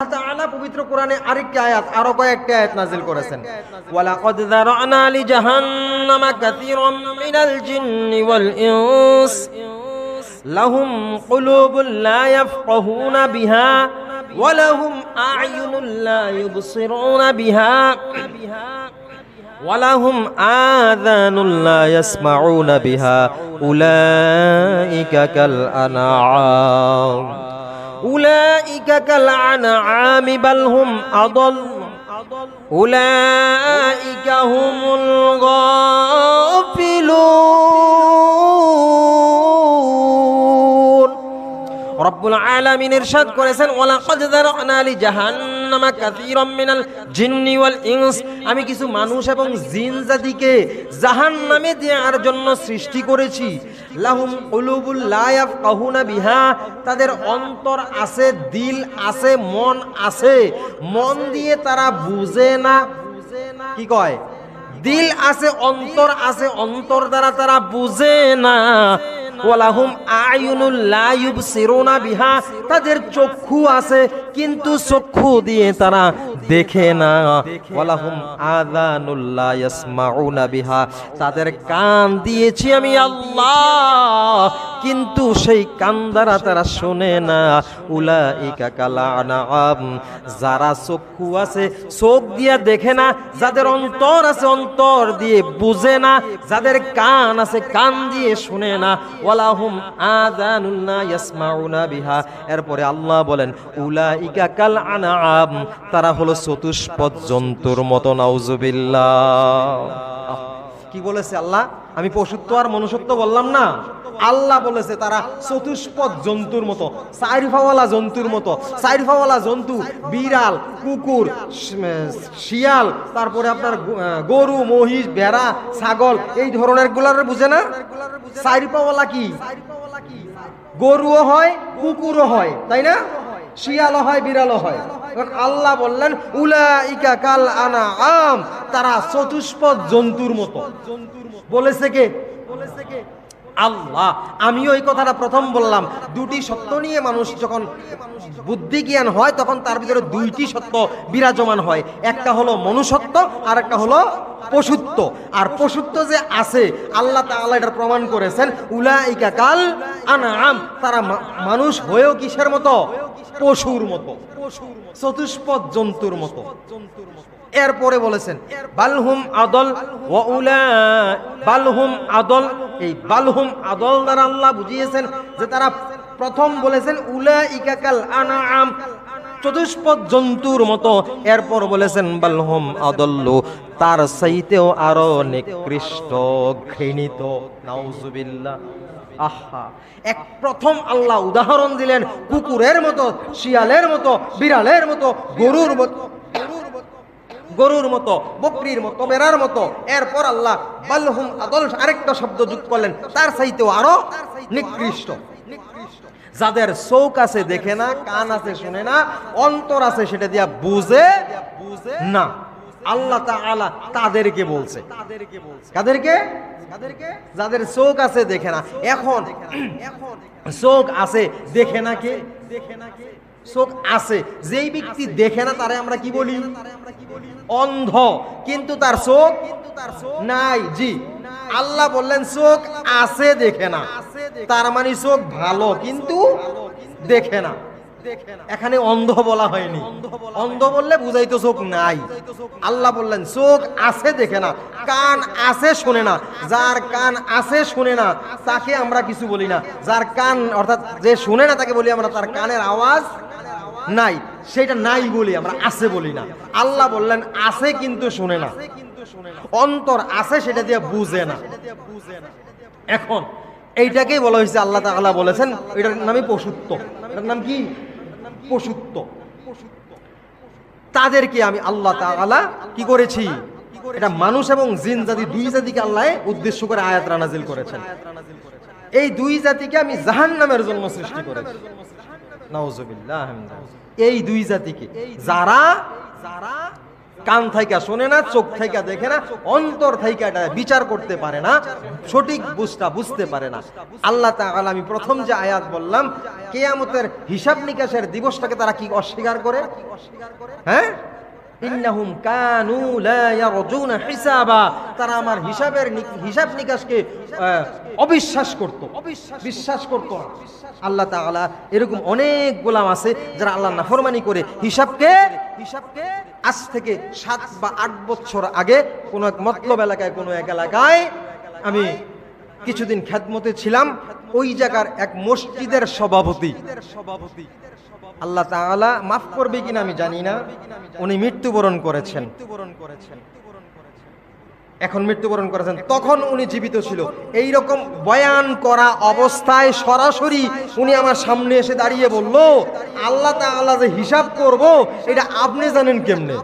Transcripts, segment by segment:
আল্লাহ তাআলা পবিত্র কোরআনে আরেকটি আয়াত আরো কয়েকটি আয়াত নাযিল করেছেন ওয়ালাকাদ যারানা লিজাহান্নামা কাসীরাম মিনাল জিন্নি ওয়াল ইনস লাহুম কুলুবুন লা ইয়াফকাহুনা বিহা ওয়া লাহুম আ'য়ুনুন লা ইউবসিরুনা বিহা ওয়ালাহুম আযানুন লা ইয়াসমাউনা বিহা উলাইকা কাল আনআম أولئك كالأنعام بل هم أضل أولئك هم الغافلون রব্বুল আলামিন ইরশাদ করেছেন ওয়ালাকাদ যারানা লিজাহান্নামা কাসীরাম মিনাল জিন্নি ওয়াল ইনস আমি কিছু মানুষ এবং জিন জাতিকে জাহান্নামে দেওয়ার জন্য সৃষ্টি করেছি লাহুম কুলুবুল লা ইয়াফকাহুনা বিহা তাদের অন্তর আছে দিল আছে মন আছে মন দিয়ে তারা বুঝে না কি কয় দিল আছে অন্তর দ্বারা তারা বুঝে না ওয়ালাহুম আয়ুনুল লা ইউবসিরুনা বিহা তাদের চক্ষু আছে কিন্তু চক্ষু দিয়ে তারা দেখে না ওয়ালাহুম আযানুল লা ইয়াসমাউনা বিহা তাদের কান দিয়েছি আমি আল্লাহ কিন্তু সেই কান দ্বারা তারা শোনে না উলাইকা কালানাম যারা চক্ষু আছে চোখ দিয়ে দেখে না যাদের অন্তর আছে অন্তর দিয়ে বুঝে না যাদের কান আছে কান দিয়ে শুনে না ওয়ালাহুম আযানুন লা ইয়াসমাউনা বিহা এরপরে আল্লাহ বলেন উলাইকা কাল আনআম তারা হলো চতুষ্পদ জন্তুর মতো নাউজুবিল্লাহ কি বলেছে আল্লাহ আমি পশুত্ব আর মনুষ্যত্ব বললাম না আল্লাহ বলেছে তারা চতুষ্পদ জন্তুর মতো চারপাওয়ালা জন্তুর মতো চারপাওয়ালা জন্তু বিড়াল কুকুর শিয়াল তারপরে আপনার গরু মহিষ ভেড়া ছাগল এই ধরনের গুলার বুঝে না চারপাওয়ালা কি গরুও হয় কুকুরও হয় তাই না শিয়ালও হয় বিড়ালও হয় আল্লাহ বললেন উলাইকা কাল আনআম তারা চতুষ্পদ জন্তুর মতো বলেছে কে আল্লাহ আমিও এই কথাটা প্রথম বললাম দুটি সত্য নিয়ে মানুষ যখন বুদ্ধি জ্ঞান হয় তখন তার ভিতরে দুইটি সত্য বিরাজমান হয় একটা হলো মনুষ্যত্ব আর একটা হলো পশুত্ব আর পশুত্ব যে আছে আল্লাহ তাআলা এটা প্রমাণ করেছেন উলাইকা কাল আনআম তারা মানুষ হয়েও কিসের মতো পশুর মতো চতুষ্পদ জন্তুর মতো এরপরে বলেছেন বালহুম আদল ওয়া উলা বালহুম আদল এই বালহুম আদল দ্বারা আল্লাহ বুঝিয়েছেন যে তারা প্রথম বলেছেন উলাইকা কাল আনআম চতুষ্পদ জন্তুর মতো এরপর বলেছেন বালহুম আদল্লু তার চাইতেও আরো নিকৃষ্ট ঘৃণিত নাউজুবিল্লাহ আহা এক প্রথম আল্লাহ উদাহরণ দিলেন কুকুরের মতো শিয়ালের মতো বিড়ালের মতো গরুর মতো বকরির মতো বেড়ার মতো এরপর আল্লাহ বালহুম আদল আরেকটা শব্দ যুক্ত করলেন তার চাইতেও আরো নিকৃষ্ট যাদের চোখ আছে দেখে না কান আছে শুনে না অন্তর আছে সেটা দিয়া বুঝে না আল্লাহ তাআলা তাদেরকে বলছে কাদেরকে যাদের চোখ আছে দেখে না এখন চোখ আছে দেখে না কে চোখ আছে যেই ব্যক্তি দেখে না তারে আমরা কি বলি অন্ধ কিন্তু তার চোখ নাই জি আল্লাহ বললেন চোখ আছে দেখে না তার মানে চোখ ভালো কিন্তু দেখে না এখানে অন্ধ বলা হয়নি অন্ধ বললে বুঝাইতো চোখ নাই আল্লাহ বললেন চোখ আছে দেখে না কান আছে শুনে না যার কান আছে শুনে না তাকে আমরা কিছু বলি না যার কান অর্থাৎ যে শুনে না তাকে বলি আমরা তার কানের আওয়াজ নাই সেটা নাই বলি আমরা আছে বলি না আল্লাহ বললেন আছে কিন্তু শুনে না অন্তর আছে সেটা দিয়ে বুঝে না এখন এইটাকেই বলা হয়েছে আল্লাহ তাআলা বলেছেন এটার নামই পশুত্ব এটার নাম কি পশুত্ব তাদেরকে আমি আল্লাহ তাআলা কি করেছি এটা মানুষ এবং জিন জাতি দুই জাতিকে আল্লাহ উদ্দেশ্য করে আয়াত নাযিল করেছেন এই দুই জাতিকে আমি জাহান্নামের জন্য সৃষ্টি করেছি নাউজুবিল্লাহ এই দুই জাতিকে যারা কান থাইকা শোনে না, চোখ থাইকা দেখে না, অন্তর থাইকা এটা বিচার করতে পারে না, সঠিক বুঝতে পারে না। আল্লাহ তাআলা, আমি প্রথম যে আয়াত বললাম, কিয়ামতের হিসাব নিকাশের দিবসটাকে তারা কি অস্বীকার করে? হ্যাঁ, ইন্নাহুম কানু লা ইয়ারজুনা হিসাবা, তারা আমার হিসাব নিকাশকে অবিশ্বাস করত, বিশ্বাস করত না। আল্লাহ তাআলা এরকম অনেক গোলাম আছে যারা আল্লাহর নাফরমানি করে হিসাবকে আজ থেকে 7 বা 8 বছর আগে কোন এক মতলব এলাকায়, কোন এক এলাকায় আমি কিছুদিন খেদমতে ছিলাম, ওই জায়গার এক মসজিদের সভাপতি, আল্লাহ তাআলা মাফ করবে কিনা আমি জানি না, উনি মৃত্যুবরণ করেছেন। এখন মৃত্যুবরণ করেছেন, তখন উনি জীবিত ছিল। এই রকম বয়ান করা অবস্থায় সরাসরি উনি আমার সামনে এসে দাঁড়িয়ে বলল, আল্লাহ তাআলা যে হিসাব করব এটা আপনি জানেন কেমনে?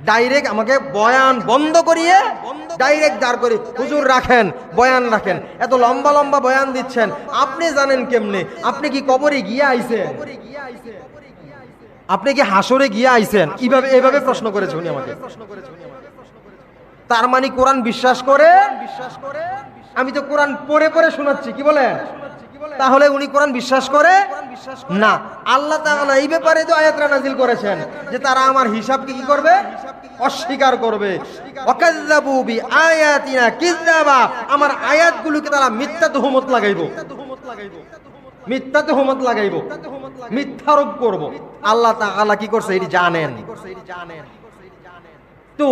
ডাইরেক্ট আমাকে বয়ান বন্ধ করিয়ে ডাইরেক্ট দাঁড় করে, হুজুর রাখেন, বয়ান রাখেন, এত লম্বা লম্বা বয়ান দিচ্ছেন, আপনি জানেন কেমনে? আপনি কি কবরে গিয়ে আইছেন? আপনি কি হাসরে গিয়ে আইছেন? এভাবে প্রশ্ন করেছে উনি আমাকে। তার মানে কোরআন বিশ্বাস করে? আমি তো কোরআন পড়ে পড়ে শোনাচ্ছি, কি বলেন? তাহলে উনি কোরআন বিশ্বাস করে না। আল্লাহ তাআলা এই ব্যাপারে তো আয়াতটা নাযিল করেছেন যে তারা আমার হিসাবকে কি করবে? অস্বীকার করবে। ওয়াকাযযাবু বিআয়াতিনা কিযাবা, আমার আয়াতগুলোকে তারা মিথ্যা তুহমত লাগাইবো, মিথ্যারোপ করব। আল্লাহ তাআলা কি করছে এটি জানেন। তো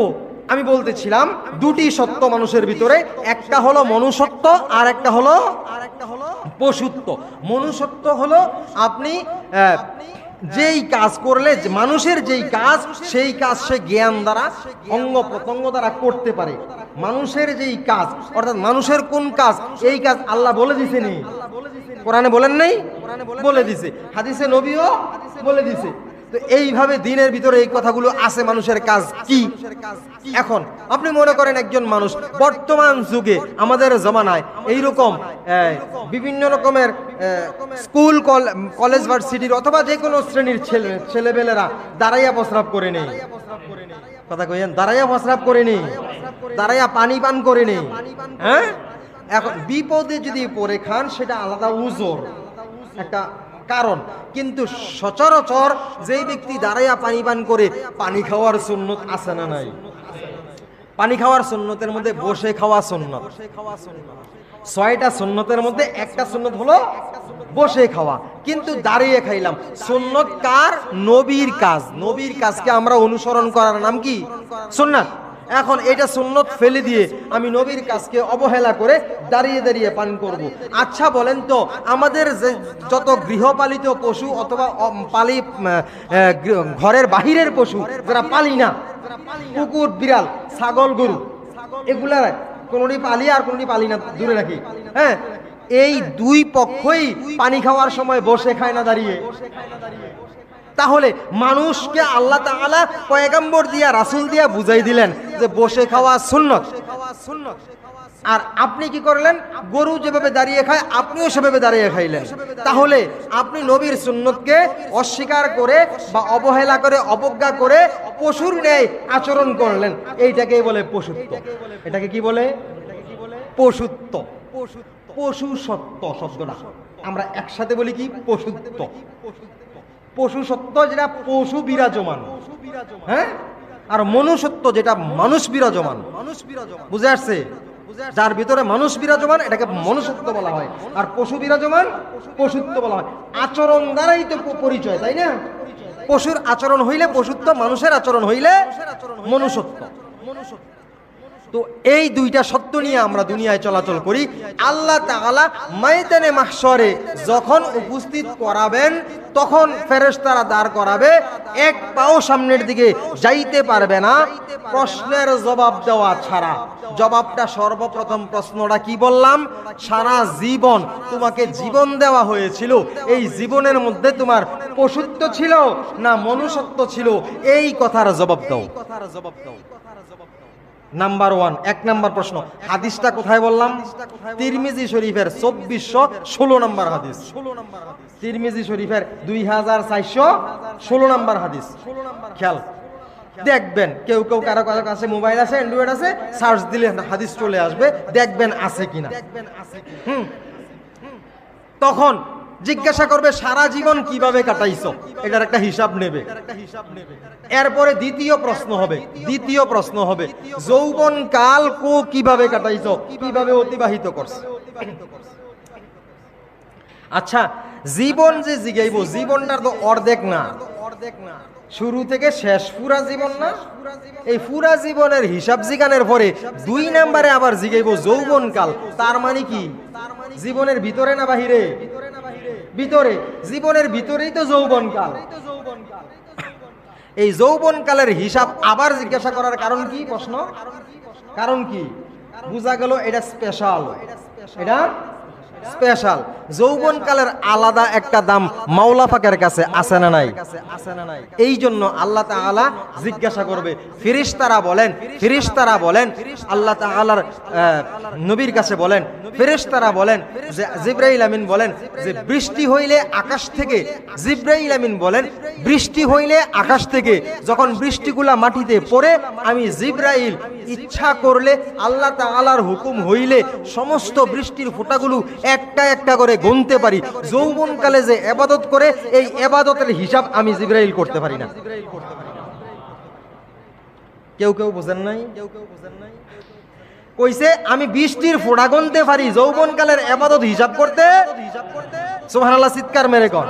আমি বলতেছিলাম, দুটি সত্য মানুষের ভিতরে, একটা হলো মনুষ্যত্ব আর একটা হলো পশুত্ব। মনুষ্যত্ব হলো আপনি যেই কাজ করলে, মানুষের যেই কাজ, সেই কাজ সে জ্ঞান দ্বারা, অঙ্গ প্রত্যঙ্গ দ্বারা করতে পারে। মানুষের যেই কাজ, অর্থাৎ মানুষের কোন কাজ, এই কাজ আল্লাহ বলে দিছেনি, কোরআনে বলেন নাই? বলে দিছে, হাদিসে নবীও বলে দিছে। তো এইভাবে দিনের ভিতরে এই কথাগুলো আছে, মানুষের কাজ কি। এখন আপনি মনে করেন একজন মানুষ বর্তমান যুগে আমাদের জমানায় এইরকম বিভিন্ন রকমের স্কুল কলেজ ভার্সিটির অথবা যে কোনো শ্রেণীর ছেলেবেলেরা দাঁড়াইয়া প্রস্রাব করে নেই, কথা কইেন, দাঁড়াইয়া প্রস্রাব করে নেই, দাঁড়াইয়া পানি পান করে নেই। হ্যাঁ, এখন বিপদে যদি পড়ে খান সেটা আলাদা উজর, একটা কারণ। কিন্তু সচরাচর যেই ব্যক্তি দাঁড়াইয়া পানি পান করে, পানি খাওয়ার সুন্নত আছে না নাই? পানি খাওয়ার সুন্নতের মধ্যে বসে খাওয়া সুন্নত। 6টা সুন্নতের মধ্যে একটা সুন্নত হলো বসে খাওয়া, কিন্তু দাঁড়িয়ে খাইলাম। সুন্নত কার? নবীর কাজ। নবীর কাজকে আমরা অনুসরণ করার নাম কি? সুন্নাত। এখন এটা সুন্নত ফেলে দিয়ে আমি নবীর কাজকে অবহেলা করে দাঁড়িয়ে দাঁড়িয়ে পান করব। আচ্ছা বলেন তো, আমাদের যত গৃহপালিত পশু অথবা ঘরের বাহিরের পশু যারা পালি না, কুকুর, বিড়াল, ছাগল, গরু, এগুলা কোনটি পালি আর কোনটি পালি না, দূরে রাখি। হ্যাঁ, এই দুই পক্ষই পানি খাওয়ার সময় বসে খায় না দাঁড়িয়ে। তাহলে মানুষকে আল্লাহ তাআলা পয়গম্বর দিয়া, রাসূল দিয়া বুঝাই দিলেন যে বসে খাওয়া সুন্নত। আর আপনি কি করলেন? গরু যেভাবে দাঁড়িয়ে খায় আপনিও সেভাবে দাঁড়িয়ে খাইলেন। তাহলে আপনি নবীর সুন্নতকে অস্বীকার করে বা অবহেলা করে, অবজ্ঞা করে পশুর ন্যায় আচরণ করলেন। এইটাকে বলে পশুত্ব। এটাকে কি বলে? পশুত্ব। পশু সত্য শব্দটা আমরা একসাথে বলি কি? পশুত্ব। পশু সত্য যেটা পশু বিরাজমান, হ্যাঁ, আর মনুষ্যত্ব যেটা মানুষ বিরাজমান। বুঝে আসছে? যার ভিতরে মানুষ বিরাজমান এটাকে মনুষ্যত্ব বলা হয়, আর পশু বিরাজমান পশুত্ব বলা হয়। আচরণ দ্বারাই তো পরিচয়, তাই না? পশুর আচরণ হইলে পশুত্ব, মানুষের আচরণ হইলে মনুষ্যত্ব। তো এই দুইটা সত্য নিয়ে আমরা দুনিয়ায় চলাচল করি। আল্লাহ তাআলা ময়দানে মাহশরে যখন উপস্থিত করাবেন, তখন ফেরেশতারা দাঁড় করাবে, এক পাও সামনের দিকে যাইতে পারবে না প্রশ্নের জবাব দেওয়া ছাড়া। জবাবটা সর্বপ্রথম প্রশ্নটা কি বললাম? সারা জীবন তোমাকে জীবন দেওয়া হয়েছিল, এই জীবনের মধ্যে তোমার পশুত্ব ছিল না মনুষ্যত্ব ছিল? এই কথার জবাব দাও। নাম্বার 1, 1 নাম্বার প্রশ্ন। হাদিসটা কোথায় বললাম? তিরমিজি শরীফের 2416 নম্বর হাদিস। তিরমিজি শরীফের 2416 16 নম্বর হাদিস, খেয়াল দেখবেন। কেউ কেউ কারো কারো কাছে মোবাইল আছে, অ্যান্ড্রয়েড আছে, সার্চ দিলে হাদিস চলে আসবে, দেখবেন আছে কিনা। তখন জিজ্ঞাসা করবে সারা জীবন কিভাবে কাটাইছো, এটার একটা হিসাব নেবে। এরপরে দ্বিতীয় প্রশ্ন হবে যৌবন কাল কিভাবে কাটাইছো, কিভাবে অতিবাহিত করছো। আচ্ছা, জীবন যে জিগাইব, জীবনটার তো অর্ধেক না, শুরু থেকে শেষ পুরা জীবন না। এই পুরা জীবনের হিসাব জিগানের পরে 2 নম্বরে আবার জিগাইব যৌবন কাল। তার মানে কি জীবনের ভিতরে না বাহিরে? ভিতরে। জীবনের ভিতরেই তো যৌবন কাল। এই যৌবন কালের হিসাব আবার জিজ্ঞাসা করার কারণ কি? প্রশ্ন কারণ কি? বুঝা গেল এটা স্পেশাল, এটা স্পেশাল। যৌবন কালের আলাদা একটা দাম মাওলা পাকের কাছে আছে না নাই? এই জন্য আল্লাহ তাআলা জিজ্ঞাসা করবে। ফেরেশতারা বলেন আল্লাহ তাআলার নবীর কাছে বলেন, ফেরেশতারা বলেন যে জিবরাইল আমিন বলেন যে বৃষ্টি হইলে আকাশ থেকে, জিবরাইল আমিন বলেন বৃষ্টি হইলে আকাশ থেকে যখন বৃষ্টিগুলা মাটিতে পড়ে, আমি জিবরাইল ইচ্ছা করলে আল্লাহ তাআলার হুকুম হইলে সমস্ত বৃষ্টির ফোঁটাগুলো একটা একটা করে গুনতে পারি। যৌবনকালে যে ইবাদত করে, এই ইবাদতের হিসাব আমি জিবরাইল করতে পারি না। কেউ বুঝেন নাই? কইছে আমি বৃষ্টির ফোঁটা গুনতে পারি, যৌবনকালের ইবাদত হিসাব করতে সুবহানাল্লাহ চিৎকার মেরে কর।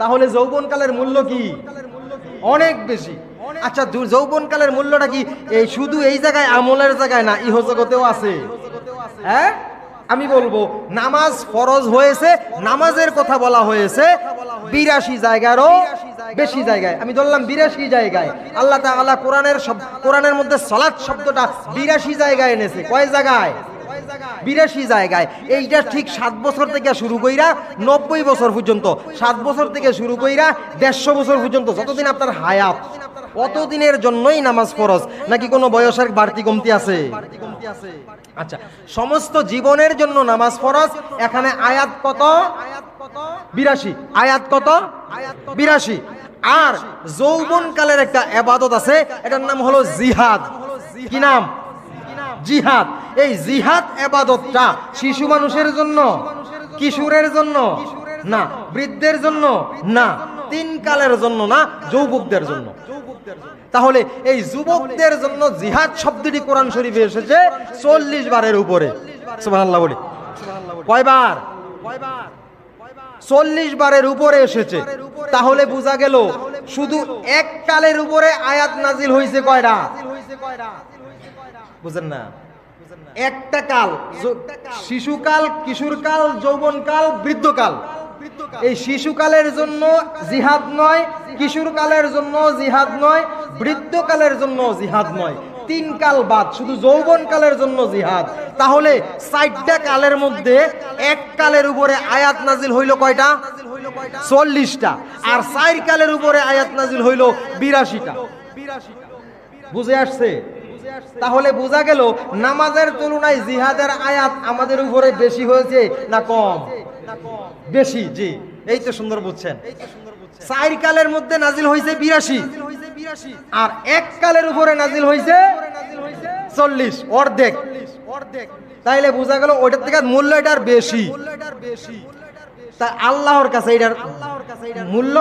তাহলে যৌবনকালের মূল্য কি? অনেক বেশি। আচ্ছা, যৌবনকালের মূল্যটা কি এই শুধু এই জায়গায় আমলের জায়গায় না, ইহজগতেও আছে? হ্যাঁ, আমি বলবো নামাজ ফরজ হয়েছে, নামাজের কথা বলা হয়েছে 82 জায়গারও বেশি জায়গায়। আমি ধরলাম 82 জায়গায়। আল্লাহ তাআলা কোরআনের মধ্যে সালাত শব্দটা 82 জায়গায় এনেছে। কয় জায়গায়? 82 জায়গায়। এইটা ঠিক 7 বছর থেকে শুরু কইরা 90 বছর পর্যন্ত, 7 বছর থেকে শুরু কইরা 150 বছর পর্যন্ত, যতদিন আপনার হায়াত অতদিনের জন্যই নামাজ ফরজ। নাকি কোনো বয়সের বাড়তি কমতি আছে? আচ্ছা, সমস্ত জীবনের জন্য নামাজ ফরজ। এখানে আয়াত কত? 82। আয়াত কত? 82। আর যৌবনকালের একটা ইবাদত আছে, এটার নাম হলো জিহাদ। কি নাম? জিহাদ। এই জিহাদ ইবাদতটা শিশু মানুষের জন্য, কিশোরের জন্য না, বৃদ্ধের জন্য না, 3 কালের জন্য না, যুবকদের জন্য। তাহলে এই যুবকদের জন্য জিহাদ শব্দটি কোরআন শরীফে এসেছে 40 বারের উপরে। সুবহানাল্লাহ বলি। কয়বার? 40 বারের উপরে এসেছে। তাহলে বোঝা গেল শুধু এক কালের উপরে আয়াত নাজিল হয়েছে কয়টা? বুঝেন না? একটা কাল, শিশুকাল, কিশোরকাল, যৌবনকাল, বৃদ্ধকাল। এই শিশুকালের জন্য জিহাদ নয়, কিশোরকালের জন্য জিহাদ নয়, বৃদ্ধকালের জন্য জিহাদ নয়। 3 কাল বাদ শুধু যৌবনকালের জন্য জিহাদ। তাহলে 4টা কালের মধ্যে এক কালের উপরে আয়াত নাজিল হইল কয়টা? 40টা। আর 4 কালের উপরে আয়াত নাজিল হইল 82টা। বুঝে আসছে? তাহলে বোঝা গেল নামাজের তুলনায় জিহাদের আয়াত আমাদের উপরে বেশি হয়েছে না কম? বেশি। জি, এই তো সুন্দর বুঝছেন। 4 কালের মধ্যে নাজিল হয়েছে 82, আর এক কালের উপরে নাজিল হয়েছে 40, অর্ধেক। তাইলে বোঝা গেল ওইটার থেকে মূল্য এটার বেশি। তা আল্লাহর কাছে এটার মূল্য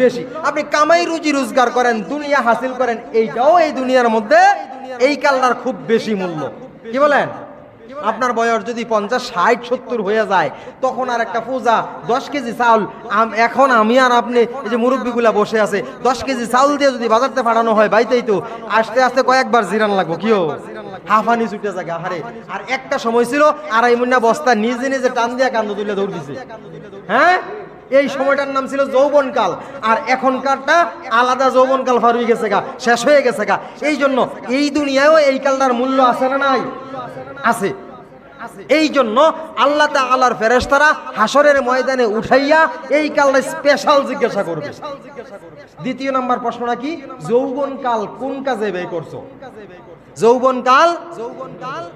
বেশি। আপনি কামাই রুজি রোজগার করেন, দুনিয়া হাসিল করেন, এইটাও এই দুনিয়ার মধ্যে এই কালটার খুব বেশি মূল্য। কি বলেন? আপনার বয়স যদি 50, 60, 70 হয়ে যায়, তখন আর একটা পূজা 10 কেজি চাউল, এখন আমি আর আপনি এই যে মুরব্বীগুলা বসে আছে, 10 কেজি চাউল দিয়ে যদি বাজারতে পাঠানো হয়, বাইতেই তো আস্তে আস্তে কয়েকবার জিরান লাগবো। কিও হাফানি ছুটে জায়গা হারে। আর একটা সময় ছিল 2.5 মুন্না বস্তা নিজে নিজে টান দিয়া কান্দ তুলে দৌড় দিছে। হ্যাঁ, এই সময়টার নাম ছিল যৌবনকাল। আর এখনকারটা আলাদা, যৌবনকাল পার হয়ে গেছে গা, শেষ হয়ে গেছে গা। এই জন্য এই দুনিয়ায়ও এই কালটার মূল্য আছে না নাই? আছে। এই জন্য আল্লাহ তাআলার ফেরেশতারা হাসরের ময়দানে উঠাইয়া এই কালটা স্পেশাল জিজ্ঞাসা করবে। দ্বিতীয় নাম্বার প্রশ্নটা কি? যৌবনকাল কোন কাজে ব্যয় করছো? যৌবনকাল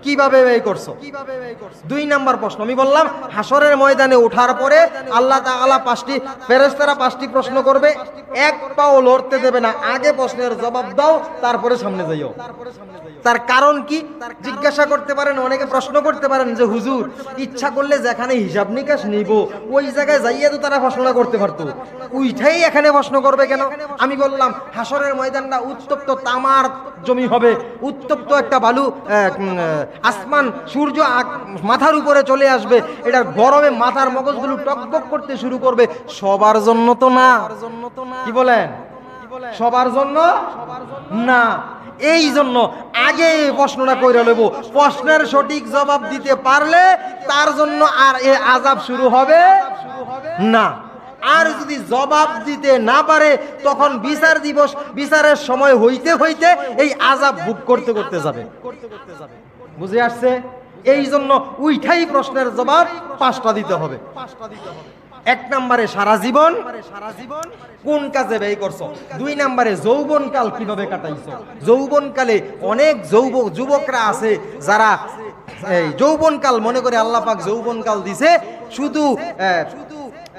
কিভাবে ব্যয় করছো? 2 নাম্বার প্রশ্ন আমি বললাম হাসরের ময়দানে ওঠার পরে আল্লাহ তাআলা 5টি ফেরেশতারা 5টি প্রশ্ন করবে, এক পাও লড়তে দেবে না, আগে প্রশ্নের জবাব দাও তারপরে সামনে যাইও। তার কারণ কি জিজ্ঞাসা করতে পারেন, অনেকে প্রশ্ন করতে পারেন যে হুজুর ইচ্ছা করলে যেখানে হিসাব নিকাশ নিব ওই জায়গায় যাইয়ে তো তারা প্রশ্নটা করতে পারতো, ওইটাই এখানে প্রশ্ন করবে কেন? আমি বললাম হাসরের ময়দানটা উত্তপ্ত তামার জমি হবে, উত্তপ্ত একটা বালু আসমান সূর্য মাথার উপরে চলে আসবে, এটার গরমে মাথার মগজগুলো টকবক করতে শুরু করবে। সবার জন্য তো না, কি বলেন? সবার জন্য না। এই জন্য আগে প্রশ্নটা কইরা লইব, প্রশ্নের সঠিক জবাব দিতে পারলে তার জন্য আর এ আযাব শুরু হবে না। আর যদি জবাব দিতে না পারে তখন বিচার দিবস, বিচারের সময় হইতে হইতে এই আযাব ভোগ করতে করতে যাবে। বুঝে আসছে? এই জন্য উইঠাই প্রশ্নের জবাব 5টা দিতে হবে। 1 নম্বরে সারা জীবন কোন কাজে ব্যয় করছো, 2 নম্বরে যৌবনকাল কিভাবে কাটাইছো। যৌবনকালে অনেক যুবকরা আছে যারা এই যৌবনকাল মনে করে আল্লাহ পাক যৌবনকাল দিছে শুধু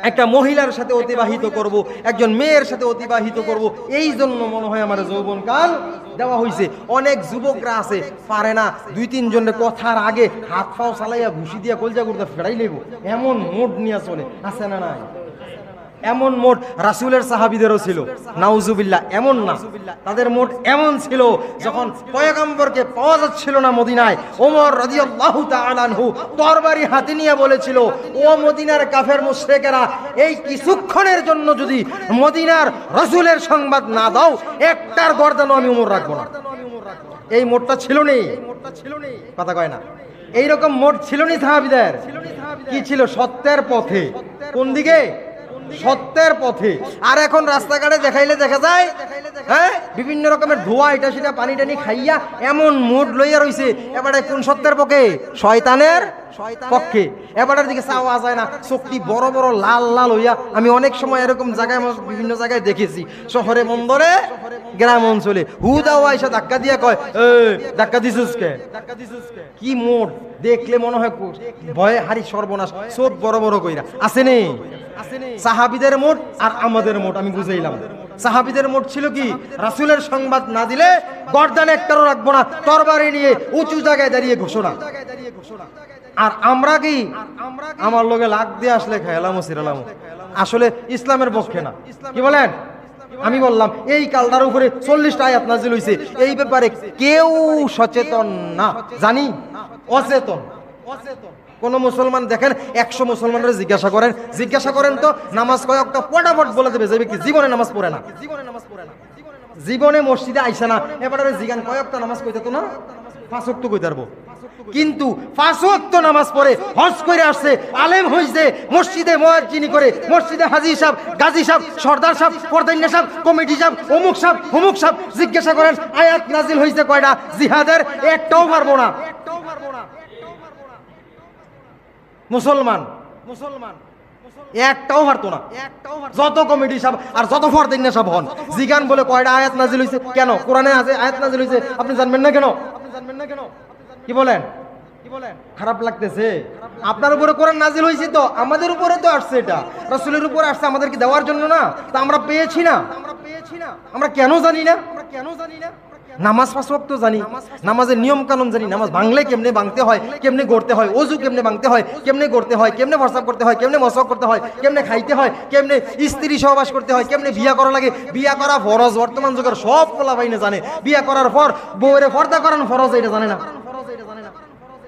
একটা মহিলার সাথে অতিবাহিত করব, একজন মেয়ের সাথে অতিবাহিত করব, এই জন্য মনে হয় আমার যৌবনকাল দেওয়া হয়েছে। অনেক যুবকরা আছে পারে না 2-3 জনের কথার আগে হাত পাও চালাইয়া ঘুষি দিয়া কলজা করতে ফেরাই লেব, এমন মোড নিয়ে চলে, আছে না নাই? এমন মোট রাসূলের সাহাবীদেরও ছিল, নাউজুবিল্লাহ। এমন না, তাদের মোট এমন ছিল যখন পয়গম্বরকে পাওয়া যাচ্ছিল না মদিনায়, ওমর রাদিয়াল্লাহু তাআলা আনহু তরবারি হাতে নিয়ে বলেছিল, ও মদিনার কাফের মুশরিকেরা, এই কিছুক্ষণের জন্য যদি মদিনার রাসূলের সংবাদ না দাও একটার গর্দানও আমি ওমর রাখবো না। এই মোটটা ছিল নেই, কথা কয় না, এইরকম মোট ছিল নি সাহাবীদের। কি ছিল? সত্যের পথে। কোন দিকে? সত্যের পথে। আর এখন রাস্তাঘাটে দেখাইলে দেখা যায় হ্যাঁ বিভিন্ন রকমের ধোয়া, এটা সেটা পানি টানি খাইয়া এমন মুড লইয়া রইছে, এবারে কোন সত্যের পক্ষে? শয়তানের পক্ষে। এবারের দিকে চাওয়া যায় না, চোখটি বড় বড় লাল লাল হইয়া। আমি অনেক সময় এরকম জায়গায় বিভিন্ন জায়গায় দেখেছি, শহরে বন্দরে গ্রাম অঞ্চলে হুদাওয়া এসে ধাক্কা দিয়া কয়, ধাক্কা দিছিস কে? কি মোট দেখলে মনে হয় ভয়ে হারি সর্বনাশ, চোখ বড় বড় কইরা। আসেনি সাহাবীদের মোট আর আমাদের মোট আমি বুঝাইলাম। সাহাবীদের মোট ছিল কি? রাসূলের সংবাদ না দিলে গর্দানে একটারও রাখবো না, তরবারি নিয়ে উঁচু জায়গায় দাঁড়িয়ে ঘোষণা। আর আমরা কি? আমার লোকে লাগ দিয়ে আসলে খেলামো সিরালামো, আসলে ইসলামের পক্ষে না। কি বলেন? আমি বললাম এই কালটার উপরে 40টা আয়াত নাজিল হইছে, এই ব্যাপারে কেউ সচেতন না, জানি অচেতন। কোন মুসলমান দেখেন 100 মুসলমানরা জিজ্ঞাসা করেন তো নামাজ কয় ওয়াক্ত, ফটাফট বলে দেবে যে ব্যক্তি জীবনে নামাজ পড়ে না, জীবনে মসজিদে আইসা না, এবারে জিগান কয় ওয়াক্ত নামাজ কইতে তো না, 5 ওয়াক্ত কইতে পারবো। কিন্তু 5 ওয়াক্ত নামাজ পড়ে হজ করে আসছে, আলেম হইছে, মসজিদে মুয়াজ্জিনি করে, মসজিদে হাজী সাহেব, গাজী সাহেব, সর্দার সাহেব, পর্দাইন্না সাহেব, কমিটি সাহেব, অমুক সাহেব, হুমুক সাহেব, জিজ্ঞাসা করেন আয়াত নাজিল হইছে কয়টা? জিহাদের একটাও পারবো না। মুসলমান একটাও পারতো না, যত কমিটি সাহেব আর যত ফরদিন সাহেব হন। জিগান বলে কয়টা আয়াত নাজিল হইছে? কেন কোরআনে আছে আয়াত নাজিল হইছে, আপনি জানবেন না কেন? কি বলেন? খারাপ লাগতেছে? আপনার উপরে কোরআন নাজিল হইছে তো, আমাদের উপরে তো আসছে, এটা রাসূলের উপরে আসছে, আমাদেরকে দেওয়ার জন্য না। তা আমরা পেয়েছি না, আমরা কেন জানি না? নামাজ 5 ওয়াক্ত জানি, নামাজের নিয়ম কানুন জানি, নামাজ ভাঙলে কেমনে ভাঙতে হয়, কেমনে গড়তে হয়, ওযু কেমনে ভাঙতে হয়, কেমনে গড়তে হয়, কেমনে প্রস্রাব করতে হয়, কেমনে মসওয়াক করতে হয়, কেমনে খাইতে হয়, কেমনে স্ত্রী সহবাস করতে হয়, কেমনে বিয়া করা লাগে, বিয়া করা ফরজ। বর্তমান যুগের সব পোলাপাইনে জানে বিয়া করার পর বউরে পর্দা করানো ফরজ, এটা জানে না।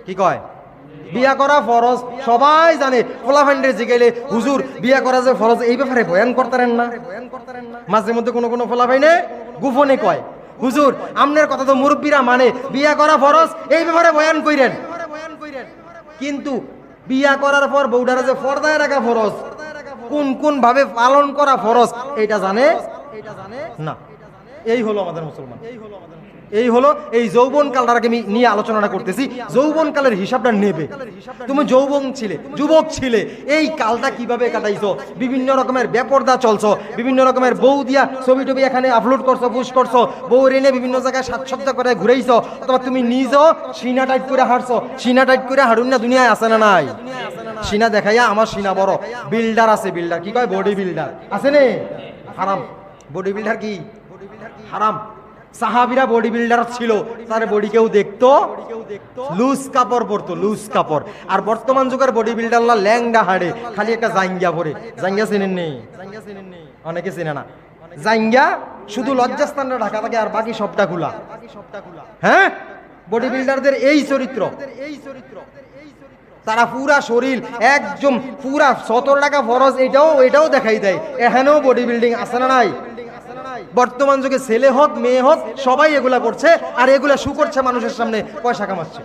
কি কয়? বিয়া করা ফরজ সবাই জানে, পোলাপাইনে জিগাইলে হুজুর বিয়া করা যে ফরজ, এই ব্যাপারে বয়ান করতারেন না। মাঝে মধ্যে কোনো পোলাপাইনে গোপনে কয়, হুজুর আমনের কথা তো মুরব্বীরা মানে, বিয়া করা ফরজ, এই ব্যাপারে বয়ান কইরেন। কিন্তু বিয়া করার পর বউডারে যে পর্দায় রাখা ফরজ, কোন কোন ভাবে পালন করা ফরজ, এটা জানে না। এই হলো আমাদের মুসলমান, এই হলো এই যৌবনকালটাকে আমি নিয়ে আলোচনাটা করতেছি। যৌবনকালের হিসাবটা নেবে। তুমি যৌবন ছিলে, যুবক ছিলে, এই কালটা কিভাবে কাটাইছো? বিভিন্ন রকমের বেপরদা চলছো, বিভিন্ন রকমের বউ দিয়া ছবি টবি এখানে আপলোড করছো, পুশ করছো, বউ রেনে বিভিন্ন জায়গায় সাজসজ্জা করে ঘুরাইছো, অথবা তুমি নিজেও সিনা টাইট করে হাঁটছো। সিনা টাইট করে হাঁটুন না, দুনিয়ায় আছে না নাই? সিনা দেখাইয়া আমার সিনা বড়, বিল্ডার আছে, বিল্ডার কি কয়, বডি বিল্ডার আছে নে, হারাম। বডি বিল্ডার কি হারাম। সাহাবীরা বডি বিল্ডার ছিল, তার বডি কেউ দেখতো, লুজ কাপড় পরতো, লুজ কাপড়। আর বর্তমান যুগের বডি বিল্ডাররা ল্যাংডা হাড়ে, খালি একটা জাঙ্গিয়া পরে। জাঙ্গিয়া চেনেন নেই? অনেকে চেনে না। জাঙ্গিয়া শুধু লজ্জাস্থানটা ঢাকা থাকে, আর বাকি সবটা খোলা। হ্যাঁ, বডি বিল্ডারদের এই চরিত্র। তারা পুরা শরীর একদম পুরা 17 টাকা ফরজ, এটাও দেখাই দেয়। এখানেও বডি বিল্ডিং আছে না নাই? বর্তমান যুগে ছেলে হোক মেয়ে হোক সবাই এগুলা করছে, আর এগুলা শু করছে মানুষের সামনে, পয়সা কামাচ্ছে।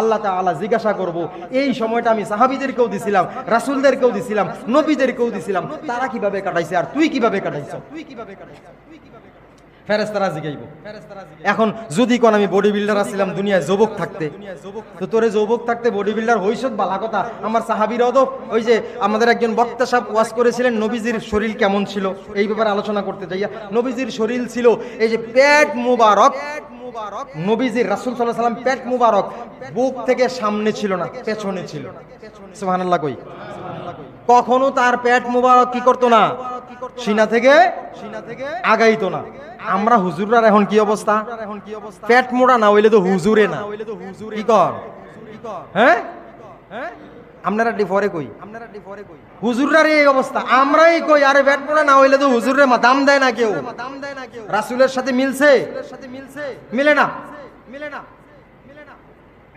আল্লাহ তাআলা জিজ্ঞাসা করব, এই সময়টা আমি সাহাবীদেরকেও দিছিলাম, রাসূলদেরকেও দিছিলাম, নবীদেরকেও দিছিলাম, তারা কিভাবে কাটাইছে আর তুই কিভাবে কাটাইছ? ফেরেশতারা জিগাইব। এখন যদি কোন আমি বডি বিল্ডার ছিলাম দুনিয়ায় যুবক থাকতে, তো তোরে যুবক থাকতে বডি বিল্ডার হইছত বালা কথা। আমার সাহাবীরাও তো ওই যে আমাদের একজন বক্তা সাহেব ওয়াজ করেছিলেন নবীজির শরীর কেমন ছিল, এই ব্যাপারে আলোচনা করতে যাইয়া। নবীজির শরীর ছিল এই যে পেট মুবারক। নবীজির রাসূল সাল্লাল্লাহু আলাইহি ওয়াসাল্লাম পেট মুবারক, বুক থেকে সামনে ছিল না, পেছনে ছিল। সুবহানাল্লাহ কই। কখনো তার পেট মুবারক কি করতো না, সিনা থেকে আগাইতো না। আমরা হুজুররা এখন কি অবস্থা? পেট মোড়া না হইলে তো হুজুরে না, কি কর? হ্যাঁ, আপনারা ডিফরে কই, হুজুররার এই অবস্থা। আমরাই কই আরে পেট মোড়া না হইলে তো হুজুরে দাম দেয় না কেউ। রাসূলের সাথে মিলছে? মিলে না।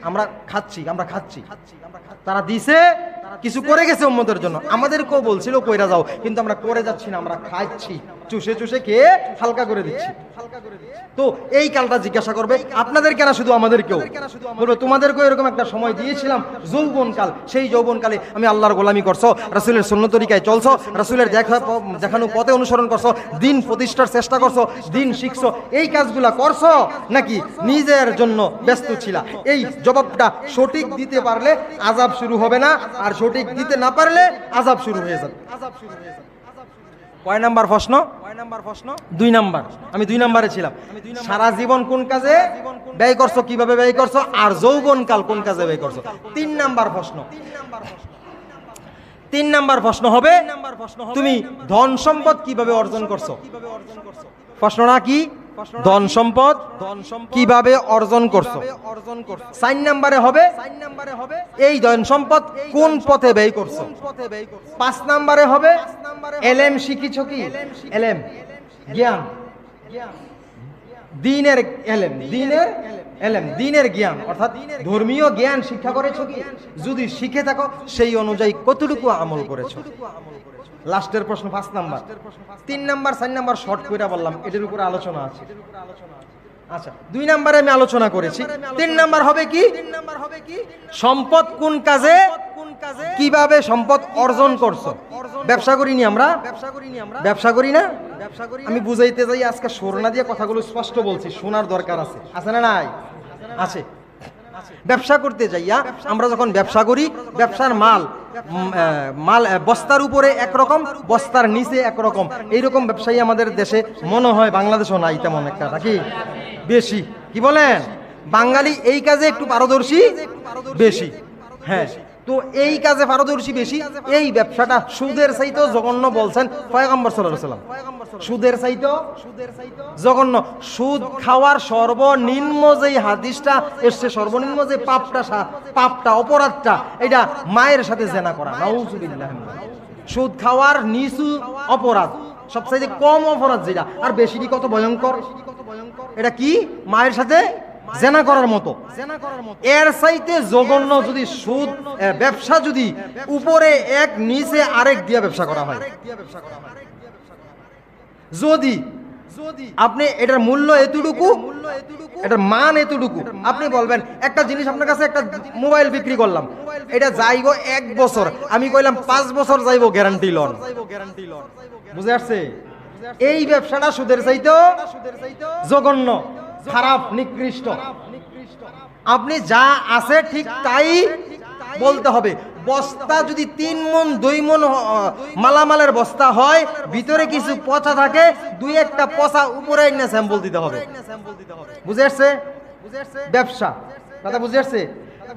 আমরা খাচ্ছি। তারা দিছে, কিছু করে গেছে উম্মতের জন্য, আমাদেরকেও বলছিল কইরা যাও, কিন্তু আমরা করে যাচ্ছি না, আমরা খাচ্ছি, চুষে চুষে খেয়ে হালকা করে দিচ্ছি। তো এই কালটা জিজ্ঞাসা করবে আপনাদের কেন, শুধু আমাদেরকেও বলবে তোমাদেরকেও এরকম একটা সময় দিয়েছিলাম, যৌবনকাল। সেই যৌবনকালে আমি আল্লাহর গোলামি করছো, রাসূলের সুন্নত তরিকায় চলছো, রাসূলের দেখানো পথে অনুসরণ করছো, দিন প্রতিষ্ঠার চেষ্টা করছো, দিন শিখছো, এই কাজগুলা করছো নাকি নিজের জন্য ব্যস্ত ছিলা? এই জবাবটা সঠিক দিতে পারলে আযাব শুরু হবে না, আর সঠিক দিতে না পারলে আযাব শুরু হয়ে যাবে। কয় নাম্বার প্রশ্ন? 2 নাম্বার। আমি 2 নাম্বারে ছিলাম। সারা জীবন কোন কাজে ব্যয় করছো, কিভাবে ব্যয় করছো, আর যৌবনকাল কোন কাজে ব্যয় করছো? 3 নাম্বার প্রশ্ন। 3 নাম্বার প্রশ্ন হবে তুমি ধন সম্পদ কিভাবে অর্জন করছো। প্রশ্নটা কি? ধন সম্পদ কিভাবে অর্জন করছো। 4 নাম্বারে হবে এই ধন সম্পদ কোন পথে ব্যয় করছো। 5 নাম্বারে হবে এলেম শিখিছো কি, এলেম জ্ঞান, দ্বীনের এলেম, দ্বীনের জ্ঞান, অর্থাৎ ধর্মীয় জ্ঞান শিক্ষা করেছো কি, যদি শিখে থাকো সেই অনুযায়ী কতটুকু আমল করেছো। লাস্টের প্রশ্ন 5 নাম্বার। 3 নাম্বার 4 নাম্বার শর্ট করে বললাম, এটার উপরে আলোচনা আছে। আচ্ছা, 2 নাম্বারে আমি আলোচনা করেছি। 3 নাম্বার হবে কি, সম্পদ কোন কাজে কিভাবে সম্পদ অর্জন করছো। ব্যবসা করিনি আমরা, ব্যবসা করি না। আমি বুঝাইতে যাই আজকে শোরনা দিয়ে কথাগুলো স্পষ্ট বলছি, শোনার দরকার আছে না নাই? আছে। ব্যবসা করতে যাইয়া আমরা যখন ব্যবসা করি, ব্যবসার মাল বস্তার উপরে একরকম, বস্তার নিচে একরকম, এইরকম ব্যবসায়ী আমাদের দেশে মনে হয় বাংলাদেশও নাই তেমন একটা, নাকি বেশি? কি বলেন? বাঙালি এই কাজে একটু পারদর্শী বেশি। হ্যাঁ, তো এই কাজে পারদর্শী বেশি। এই ব্যবসাটা সুদের চাইতেও জঘন্য বলছেন পয়গম্বর সাল্লাল্লাহু আলাইহি ওয়াসাল্লাম। সুদের চাইতেও জঘন্য। সুদ খাওয়ার সর্বনিম্ন যেই হাদিসটা এসছে, সর্বনিম্ন যে পাপটা অপরাধটা, এটা মায়ের সাথে জেনা করা। নাউযুবিল্লাহ। সুদ খাওয়ার নিচু অপরাধ, সবচাইতে কম অপরাধ যেটা, আর বেশিটি কত ভয়ঙ্কর। এটা কি? মায়ের সাথে জেনা করার মতো। এর চাইতে জঘন্য যদি সুদ ব্যবসা, যদি উপরে এক নিচে আরেক দিয়া ব্যবসা করা হয়, যদি আপনি এটার মূল্য এতটুকু, এটার মান এতটুকু, আপনি বলবেন একটা জিনিস আপনার কাছে, একটা মোবাইল বিক্রি করলাম, এটা যাইব 1 বছর, আমি কইলাম 5 বছর যাইব গ্যারান্টি লোন। বুঝে আসছে? এই ব্যবসাটা সুদের চাইতেও জঘন্য, খারাপ, নিকৃষ্ট। আপনি যা আছে ঠিক তাই বলতে হবে। বস্তা যদি 3 মণ 2 মণ মালামালের বস্তা হয়, ভিতরে কিছু পচা থাকে, 2-1টা পচা উপরে না স্যাম্পল দিতে হবে। বুঝে আসছে? ব্যবসা কথা বুঝে আসছে?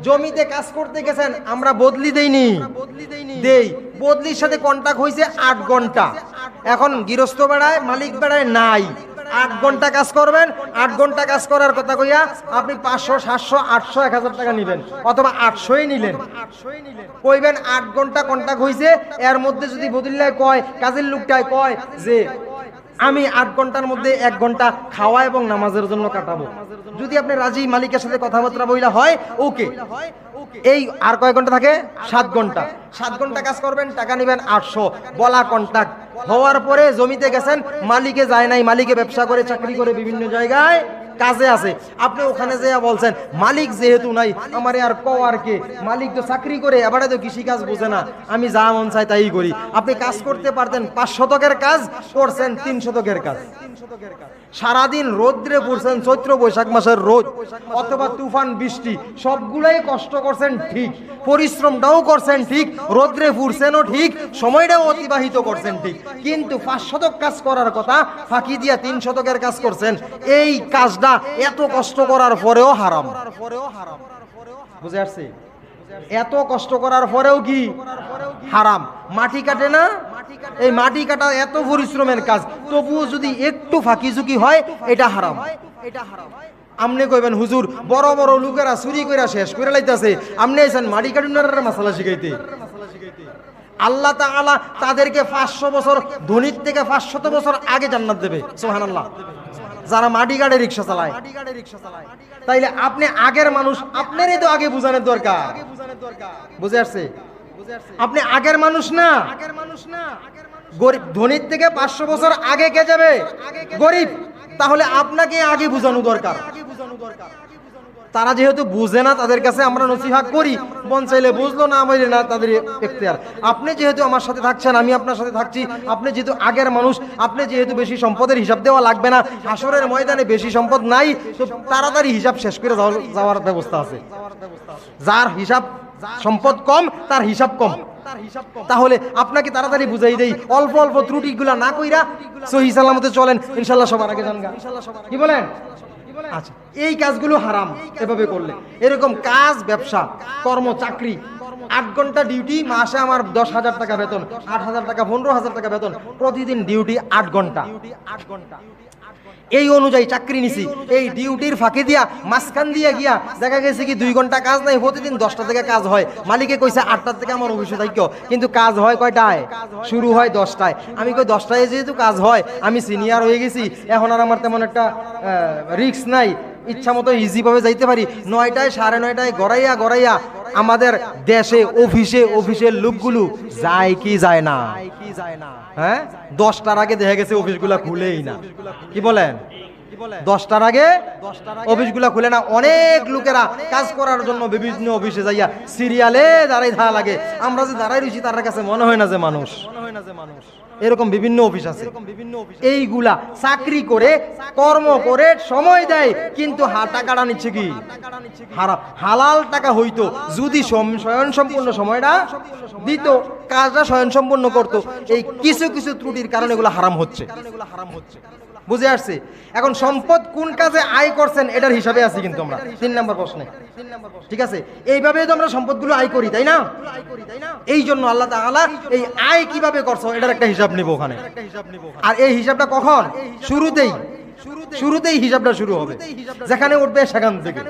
জমিতে কাজ করতে গেছেন, আমরা বদলি দেইনি, দেই। বদলির সাথে কন্টাক্ট হয়েছে 8 ঘন্টা। এখন গৃহস্থ বেড়ায়, মালিক বেড়ায় নাই, 8 ঘন্টা কাজ করবেন। 8 ঘন্টা কাজ করার কথা কইয়া আপনি 500, 700, 800, 1000 টাকা নিবেন, অথবা 800ই নিলেন। কইবেন 8 ঘন্টা কন্টাক্ট হয়েছে, এর মধ্যে যদি বদলিলায় কয়, কাজের লোকটায় কয় যে আমি 8 ঘন্টার মধ্যে 1 ঘন্টা খাওয়া এবং নামাজের জন্য কাটাবো, যদি আপনি রাজি মালিকের সাথে কথাবার্তা বইলা হয়, ওকে। এই আর কয় ঘন্টা থাকে? 7 ঘন্টা। 7 ঘন্টা কাজ করবেন, টাকা নেবেন 800, বলা কন্টাক্ট হওয়ার পরে জমিতে গেছেন, মালিকে যায় নাই, মালিকে ব্যবসা করে, চাকরি করে, বিভিন্ন জায়গায় কাজে আছে। আপনি ওখানে যেয়া বলছেন, মালিক যেহেতু নাই, আমারে আর কওয়ার কে, মালিক তো চাকরি করে, এবারে তো কৃষি কাজ বোঝে না, আমি যা মন চাই তাই করি। আপনি কাজ করতে পারতেন, 5 শতকের কাজ করছেন 3 শতকের কাজ। সারাদিন রোদ্রে পড়ছেন, চৈত্র বৈশাখ মাসের রোদ অথবা তুফান বৃষ্টি, সবগুলাই কষ্ট করছেন ঠিক, পরিশ্রমটাও করছেন ঠিক, রোদ্রে ফুরছেনও ঠিক, সময়টাও অতিবাহিত করছেন ঠিক, কিন্তু 5 শতক কাজ করার কথা ফাঁকি দিয়া 3 শতকের কাজ করছেন। এই কাজটা এত কষ্ট করার পরেও হারাম। বুঝে আসছে? এত কষ্ট করার পরেও কি হারাম? মাটি কাটে না, এই মাটি কাটা এত পরিশ্রমের কাজ, তবুও যদি একটু ফাঁকি ঝুঁকি হয়, এটা হারাম। আমনে কইবেন, হুজুর বড় বড় লোকেরা চুরি কইরা শেষ করে লাইতাছে, আমনে আইছেন মাটি কাটুনার মাসালা শিখাইতে। আল্লাহ তাআলা তাদেরকে 500 বছর, ধনীর থেকে 500 বছর আগে জান্নাত দেবে। সুবহানাল্লাহ। যারা মাটি গাড়ি রিক্সা চালায়, তাইলে আপনি আগের মানুষ, আপনারই তো আগে বুঝানোর দরকার। বুঝে আসছে? আপনি আগের মানুষ না, গরিব। ধনীর থেকে 500 বছর আগে কে যাবে? গরিব। তাহলে আপনাকে আগে বুঝানো দরকার। তারা যেহেতু বুঝে না, তাদের কাছে আমরা নসিহত করি, মন চাইলে বুঝলো, না বললে না, তাদের ইখতিয়ার। আপনি যেহেতু আমার সাথে থাকছেন, আমি আপনার সাথে থাকছি, আপনি যেহেতু আগের মানুষ, আপনি যেহেতু বেশি সম্পদের হিসাব দেওয়া লাগবে না, হাসরের ময়দানে বেশি সম্পদ নাই, তো তাড়াতাড়ি হিসাব শেষ করে যাওয়ার ব্যবস্থা আছে। যার হিসাব সম্পদ কম, তার হিসাব কম। তাহলে আপনাকে তাড়াতাড়ি বুঝাই দেই, অল্প অল্প ত্রুটিগুলা না কইরা সহি সালামতে চলেন, ইনশাআল্লাহ সবার আগে জানগা। কি বলেন? আচ্ছা, এই কাজগুলো হারাম এভাবে করলে। এরকম কাজ, ব্যবসা, কর্ম, চাকরি, 8 ঘন্টা ডিউটি, মাসে আমার 10,000 টাকা বেতন, 8,000 টাকা, 15,000 টাকা বেতন, প্রতিদিন ডিউটি 8 ঘন্টা। এই অনুযায়ী চাকরি নিছি, এই ডিউটির ফাঁকি দিয়া মাঝখান দিয়া গিয়া দেখা গেছে কি 2 ঘন্টা কাজ নাই, প্রতিদিন 10টা থেকে কাজ হয়। মালিকে কইছে 8টা থেকে আমার অফিসে থাকো, কিন্তু কাজ হয় কয়টায়? শুরু হয় 10টায়। আমি কই 10টায় যেহেতু কাজ হয়, আমি সিনিয়র হয়ে গেছি, এখন আর আমার তেমন একটা রিস্ক নাই, ইচ্ছা মতো ইজি ভাবে যাইতে পারি। 9টায় 9:30টায় গড়াইয়া আমাদের দেশে অফিসের লোকগুলো যায় কি যায় না? হ্যাঁ, 10টার আগে দেখা গেছে অফিসগুলা খুলেই না। কি বলেন? 10টার আগে অফিসগুলা খুলে না। অনেক লোকেরা কাজ করার জন্য বিভিন্ন অফিসে যাইয়া সিরিয়ালে দাঁড়াই থাকা লাগে। আমরা যে দাঁড়াই রয়েছি, তার কাছে মনে হয় না যে মানুষ। এরকম বিভিন্ন অফিস আছে। এইগুলা চাকরি করে, কর্ম করে, সময় দেয়, কিন্তু টাকাটা নিচ্ছে কি? হারাম। হালাল টাকা হইতো যদি স্বয়ংসম্পূর্ণ সময়টা দিত, কাজটা স্বয়ংসম্পূর্ণ করতো। এই কিছু কিছু ত্রুটির কারণে এগুলো হারাম হচ্ছে। বুঝে আসছে? এখন সম্পদ কোন কাজে আয় করছেন, এটার হিসাবে আছি কিন্তু আমরা 3 নম্বর প্রশ্নে। ঠিক আছে? এইভাবেই তো আমরা সম্পদগুলো আয় করি, তাই না? এই জন্য আল্লাহ তাআলা এই আয় কিভাবে করছো, এটার একটা হিসাব নিব ওখানে। আর এই হিসাবটা কখন? শুরুতেই হিসাবটা শুরু হবে, যেখানে উঠবে সেখান থেকে।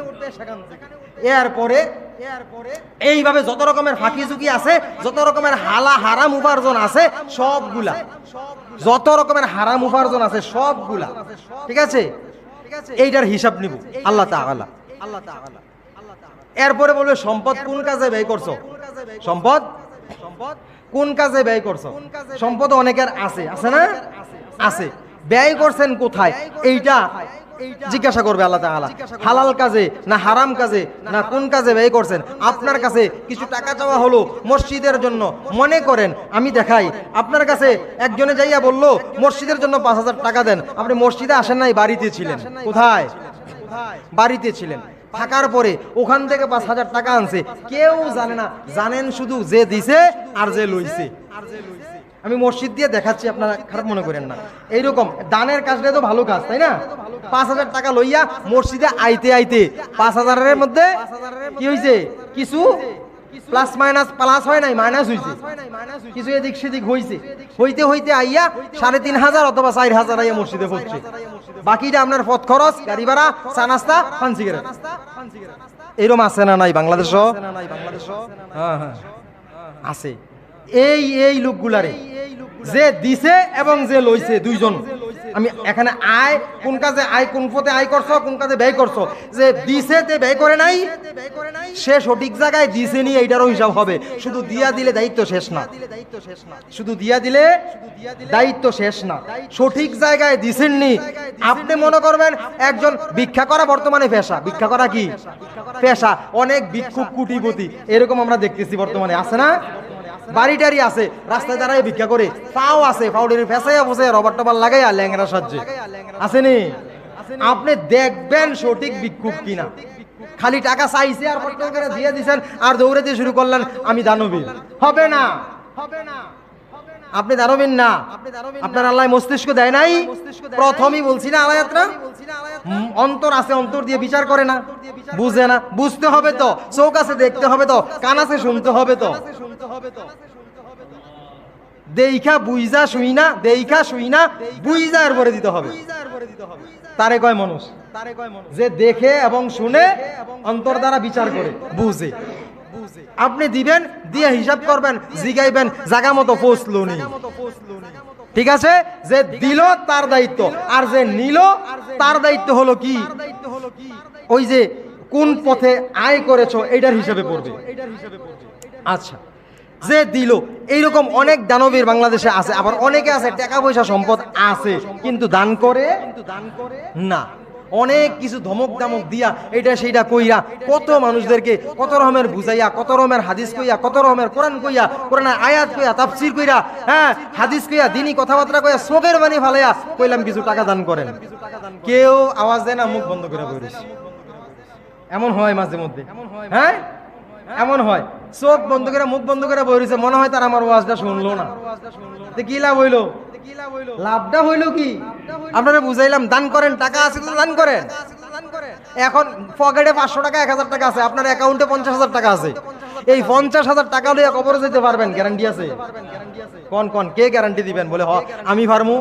এরপরে এইভাবে যত রকমের ফাঁকি ঝুঁকি আছে, যত রকমের হারাম উপার্জন আছে, সবগুলা, যত রকমের হারাম উপার্জন আছে সবগুলা, ঠিক আছে, এইটার হিসাব নিব আল্লাহ তাআলা। এরপরে বলবে সম্পদ কোন কাজে ব্যয় করছো, সম্পদ কোন কাজে ব্যয় করছো। সম্পদ অনেকের আছে, আছে না? আছে। ব্যয় করছেন কোথায়, এইটা জিজ্ঞাসা করবে আল্লাহ তাআলা। হালাল কাজে না হারাম কাজে না কোন কাজে ব্যয় করছেন? আপনার কাছে কিছু টাকা চাওয়া হলো মসজিদের জন্য, মনে করেন আমি দেখাই, আপনার কাছে একজনে যাইয়া বলল মসজিদের জন্য 5,000 টাকা দেন, আপনি মসজিদে আসেন নাই, বাড়িতে ছিলেন। কোথায়? বাড়িতে ছিলেন। থাকার পরে ওখান থেকে 5,000 টাকা আনছে, কেউ জানে না, জানেন শুধু যে দিছে আর যে লইছে। আমি মসজিদ দিয়ে দেখাচ্ছি, আপনারা খারাপ মনে করেন না। এইরকম দানের কাজটা তো ভালো কাজ, তাই না? 5,000 টাকা লইয়া মসজিদে আইতে আইতে 5,000-এর মধ্যে কি হয়েছে? কিছু প্লাস মাইনাস, প্লাস হয় নাই, মাইনাস হয়েছে, কিছু এদিক সেদিক হয়েছে। হইতে হইতে আইয়া 3,500 অথবা 4,000 আইয়া মসজিদে পড়ছে। বাকিটা আপনার পথ খরচ, গাড়ি ভাড়া, চা নাস্তা, পান সিগারেট। এরকম আছে না নাই বাংলাদেশও? হ্যাঁ হ্যাঁ আছে। এই লোকগুলারে যে দিছে এবং যে লইছে দুইজন, আমি এখানে আয় কোন কাজে আয়, কোন পথে আয় করছো, কোন কাজে ব্যয় করছো। যে দিছে তে ব্যয় করে নাই, সে সঠিক জায়গায় দিছে নি, এইটারও হিসাব হবে। শুধু দিয়া দিলে দায়িত্ব শেষ না, শুধু দিয়া দিলে দায়িত্ব শেষ না, সঠিক জায়গায় দিছেননি। আপনি মনে করবেন একজন ভিক্ষা করা বর্তমানে পেশা, ভিক্ষা করা কি পেশা, অনেক ভিক্ষুক কোটিপতি এরকম আমরা দেখতেছি বর্তমানে, আছে না? বাড়ি টাড়ি আছে, রাস্তায় দাঁড়ায় ভিক্ষা করে, পাও আছে, পাউডারি ফেসাইয়া বসে রবার টবার লাগাইয়া ল্যাংরা সাজছে, আসেনি? আপনি দেখবেন সঠিক ভিক্ষুক কিনা। খালি টাকা চাইছে আর পট্ট করে দিয়ে দিছেন আর দৌড়ে দিয়ে শুরু করলেন আমি দানবীর, হবে না, হবে না। আপনি দানবীর না, আপনার আল্লাহ মস্তিষ্ক দেয় নাই। প্রথমেই বলছি না আলায়াতরা, অন্তর আছে, অন্তর দিয়ে বিচার করে না, বুঝে না। বুঝতে হবে তো, চোখ আছে দেখতে হবে তো, কান আছে শুনতে হবে তো। দেইখা বুইজা শুই না, দেইখা শুই না বুইজা এরপরে দিতে হবে। তারে কয় মানুষ যে দেখে এবং শুনে, অন্তর দ্বারা বিচার করে, বুঝে। আপনি দিবেন, দিয়ে হিসাব করবেন, জিগাইবেন জায়গা মতো পৌঁছলো নি, ঠিক আছে? যে দিল তার দায়িত্ব, আর যে নিল তার দায়িত্ব হলো কি? ওই যে কোন পথে আয় করেছো এইটার হিসাবে পড়বে। আচ্ছা, যে দিল, এইরকম অনেক দানবীর বাংলাদেশে আছে। আবার অনেকে আছে টাকা পয়সা সম্পদ আছে কিন্তু দান করে না। অনেক কিছু ধমক দামক দিয়া এটা সেইটা কইয়া কত মানুষদেরকে কত রকমের বুঝাইয়া, কত রকমের হাদিস কইয়া, কত রকমের কোরআন কইয়া, কোরআনের আয়াত কইয়া, তাফসীর কইরা, হ্যাঁ হাদিস কইয়া, দিনই কথাবার্তা কইয়া, চোখের বাণী ফালাইয়া কইলাম কিছু টাকা দান করেন। কেউ আওয়াজ দেয় না, মুখ বন্ধ করে বলিস। এমন হয় মাঝে মধ্যে, হ্যাঁ এমন হয়, চোখ বন্ধ করে মুখ বন্ধ করে বইছে, মনে হয় তার আমার ওয়াজটা শুনলো না। কি লাভ হইলো? লাভটা হইলো কি? আপনারা বুঝাইলাম দান করেন, টাকা আছে তো দান করেন। এখন পকেটে 500 টাকা 1,000 টাকা আছে, আপনার অ্যাকাউন্টে 50,000 টাকা আছে। এই 50,000 টাকা দিয়ে কবরে যেতে পারবেন? গ্যারান্টি আছে? কোন কোন কে গ্যারান্টি দিবেন? বলে আমি পারমু।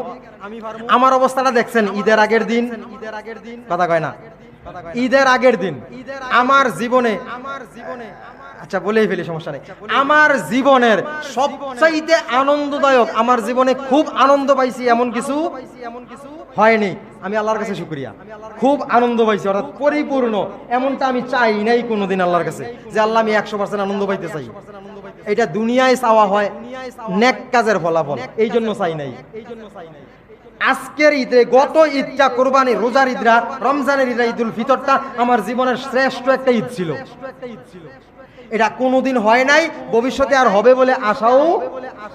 আমার অবস্থাটা দেখছেন ঈদের আগের দিন, কথা কয় না, ঈদের আগের দিন আমার জীবনে, আচ্ছা বলেই ফেলি, সমস্যা নেই, আমার জীবনের সবচাইতে আনন্দদায়ক, আমার জীবনে খুব আনন্দ পাইছি এমন কিছু হয়নি। আমি আল্লাহর কাছে শুকরিয়া, খুব আনন্দ পাইছি, অর্থাৎ পরিপূর্ণ। এমনটা আমি চাই নাই কোনোদিন আল্লাহর কাছে যে আল্লাহ আমি 100% আনন্দ পাইতে চাই। এটা দুনিয়ায় চাওয়া হয় নেক কাজের ফলাফল, এই জন্য চাই নাই। আজকের ঈদে, গত ঈদটা কোরবানি, রোজার ঈদরা, রমজানের ঈদরা, ঈদুল ফিতরটা আমার জীবনের শ্রেষ্ঠ একটা ঈদ ছিল। এটা কোনোদিন হয় নাই, ভবিষ্যতে আর হবে বলে আশাও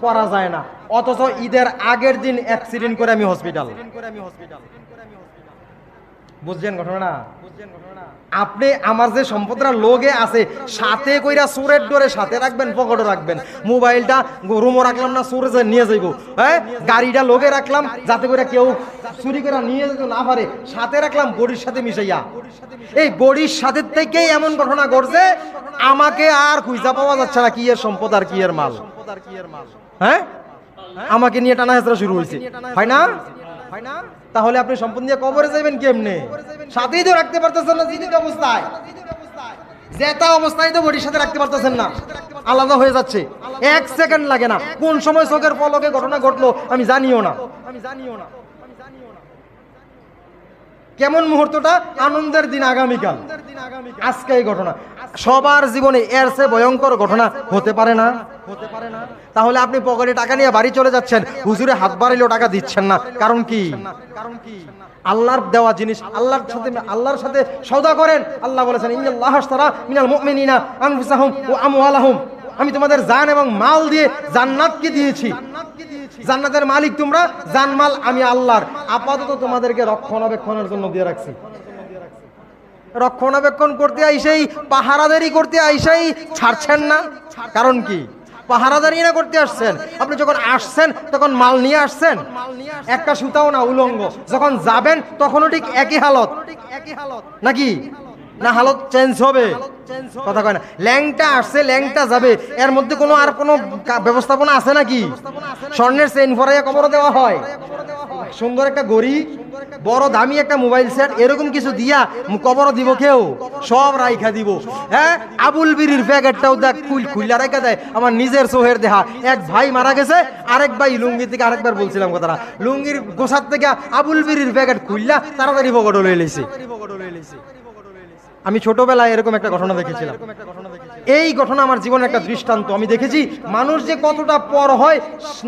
করা যায় না। অথচ ঈদের আগের দিন অ্যাক্সিডেন্ট করে আমি হসপিটাল। বুঝছেন ঘটনা? আপনি আমার যে সম্পদটা লোগে আছে, সাথে কইরা চোরের ডোরে সাথে রাখবেন, পকেটে রাখবেন। মোবাইলটা রুমও রাখলাম না, চোরে যে নিয়ে যাইব। হ্যাঁ, গাড়িটা লোগে রাখলাম যাতে করে কেউ চুরি করে নিয়ে যেতে না পারে, সাথে রাখলাম বডির সাথে মিশাইয়া। এই বডির সাথে থেকেই এমন ঘটনা ঘটছে, আমাকে আর খুঁজা পাওয়া যাচ্ছে না কি এর সম্পদ আর কি এর মাল। হ্যাঁ, আমাকে নিয়ে টানা হেঁচড়া শুরু হয়েছে, হয় না? তাহলে আপনি সম্পদ নিয়ে কবরে যাবেন কেমনে? সাথেই তো রাখতে পারতেছেন না, জীবিত অবস্থায়, জেতা অবস্থায় তো বডির সাথে রাখতে পারতেছেন না, আলাদা হয়ে যাচ্ছে। 1 সেকেন্ড লাগে না, কোন সময় চোখের পলকে ঘটনা ঘটলো আমি জানিও না। কেমন মুহূর্তটা? আনন্দের দিন আগামীকাল, আজকে এই ঘটনা। সবার জীবনে এর চেয়ে ভয়ঙ্কর ঘটনা হতে পারে না? তাহলে আপনি পকেটে টাকা নিয়ে বাড়ি চলে যাচ্ছেন, হুজুরে হাত বাড়াইলেও টাকা দিচ্ছেন না, কারণ কি? আল্লাহর দেওয়া জিনিস আল্লাহর সাথে সওদা করেন। আল্লাহ বলেছেন, ইন্নাল্লাহ আশতারা মিনাল মুমিনিনা আনফুসাহুম ওয়া আমওয়ালাহুম, আমি তোমাদের জান এবং মাল দিয়ে জান্নাতকে দিয়েছি। জান্নাতের মালিক তোমরা, জানমাল আমি আল্লাহর। আপাতত তোমাদেরকে রক্ষণাবেক্ষণের জন্য দিয়ে রাখছি। রক্ষণাবেক্ষণ করতে আইসেই, পাহারাদারি করতে আইসেই ছাড়ছেন না, কারণ কি? পাহারাদারি না করতে আসছেন। আপনি যখন আসছেন তখন মাল নিয়ে আসছেন, একটা সুতাও না উলঙ্গ। যখন যাবেন তখনও ঠিক একই হালত নাকি? না হালত চেঞ্জ হবে? কথা কয় না। ল্যাংটা আসছে, ল্যাংটা যাবে, এর মধ্যে কোনো আর কোনো ব্যবস্থাপনা আছে নাকি? স্বর্ণের চেইন ফরাইয়া কবরও দেওয়া হয়, সুন্দর একটা গড়ি, বড় দামি একটা মোবাইল সেট, এরকম কিছু দিয়া কবরও দিব কেউ? সব রাইখা দিব। হ্যাঁ, আবুল বিড়ির প্যাকেটটাও দেখ খুইলা রাইখা দেয়। আমার নিজের চোখের দেখা, এক ভাই মারা গেছে, আরেক ভাই লুঙ্গি থেকে, আরেকবার বলছিলাম কথাটা, লুঙ্গির গোসার থেকে আবুল বিড়ির প্যাকেট খুইলা তাড়াতাড়ি পকেটে লয়ে লইছে। আমি ছোটবেলায় এরকম একটা ঘটনা দেখেছিলাম। এই ঘটনা আমার জীবনের একটা দৃষ্টান্ত। আমি দেখেছি মানুষ যে কতটা পর হয়,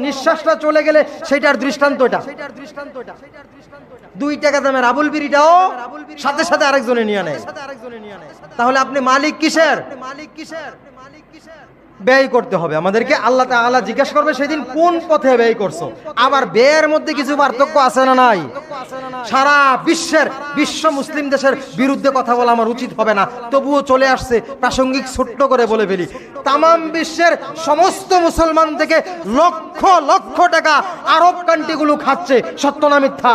নিঃশ্বাসটা চলে গেলে সেটার দৃষ্টান্ত এটা। 2 টাকা দামের আবুল বিড়িটাও সাথে সাথে আরেকজনে নিয়ে নেয়। তাহলে আপনি মালিক কিসের? ব্যয় করতে হবে আমাদেরকে। আল্লাহ তাআলা জিজ্ঞাসা করবে সেদিন কোন পথে ব্যয় করছো। আবার ব্যয়ের মধ্যে কিছু পার্থক্য আছে না নাই? সারা বিশ্ব মুসলিম দেশের বিরুদ্ধে কথা বলা আমার উচিত হবে না, তবুও চলে আসছে, প্রাসঙ্গিক ছোট্ট করে বলে ফেলি। তামাম বিশ্বের সমস্ত মুসলমান থেকে লক্ষ লক্ষ টাকা আরব কান্ট্রিগুলো খাচ্ছে, সত্য না মিথ্যা?